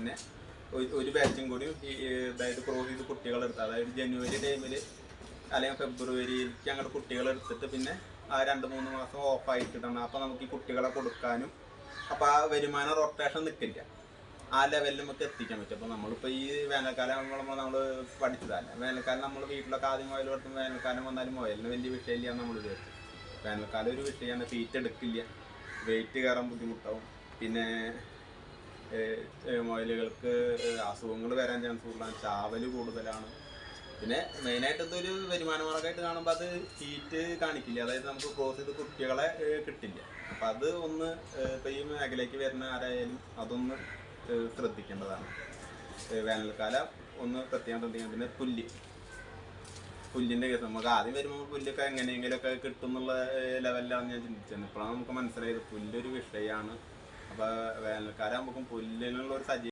പിന്നെ ഒരു ബാച്ചും കൂടി അതായത് ക്രോസ് ചെയ്ത് കുട്ടികളെടുത്ത്, അതായത് ജനുവരി ടൈമിൽ അല്ലെങ്കിൽ ഫെബ്രുവരിയിലേക്ക് അങ്ങോട്ട് കുട്ടികളെടുത്തിട്ട് പിന്നെ ആ 2-3 മാസം ഓഫായിട്ടിടണം. അപ്പോൾ നമുക്ക് ഈ കുട്ടികളെ കൊടുക്കാനും അപ്പോൾ ആ വരുമാനം റൊട്ടേഷൻ നിൽക്കില്ല, ആ ലെവലിൽ നമുക്ക് എത്തിക്കാൻ പറ്റും. അപ്പോൾ നമ്മളിപ്പോൾ ഈ വേനൽക്കാലം ആകുമ്പോൾ നമ്മൾ പഠിച്ചതല്ല, വേനൽക്കാലം നമ്മൾ വീട്ടിലൊക്കെ ആദ്യം മുയൽ വളർത്തും, വേനൽക്കാലം വന്നാലും മുയലിന് വലിയ വിഷയമില്ല നമ്മൾ വിചാരിച്ചു. വേനൽക്കാലം ഒരു വിഷയമാണ്, തീറ്റ എടുക്കില്ല, വെയിറ്റ് കയറാൻ ബുദ്ധിമുട്ടാവും, പിന്നെ മുയലുകൾക്ക് അസുഖങ്ങൾ വരാൻ ചാൻസ് കൂടുതലാണ്, ചാവൽ കൂടുതലാണ്. പിന്നെ മെയിനായിട്ട് ഇതൊരു വരുമാന മാർഗമായിട്ട് കാണുമ്പോൾ അത് ഹീറ്റ് കാണിക്കില്ല, അതായത് നമുക്ക് ക്രോസ് ചെയ്ത് കുട്ടികളെ കിട്ടില്ല. അപ്പം അത് ഒന്ന് ഇപ്പം ഈ മേഖലയ്ക്ക് വരുന്ന ആരായാലും അതൊന്ന് ശ്രദ്ധിക്കേണ്ടതാണ്. വേനൽക്കാലം ഒന്ന് പ്രത്യേകം ശ്രദ്ധിക്കണം. പിന്നെ പുല്ലിൻ്റെ കേസ് നമുക്ക് ആദ്യം വരുമ്പോൾ പുല്ലൊക്കെ എങ്ങനെയെങ്കിലുമൊക്കെ കിട്ടും എന്നുള്ള ലെവലിലാണ് ഞാൻ ചിന്തിച്ചത്. ഇപ്പോഴാണ് നമുക്ക് മനസ്സിലായത് പുല്ലൊരു വിഷയമാണ്. അപ്പോൾ വേനൽക്കാലം ആകുമ്പോൾ പുല്ലിനുള്ള ഒരു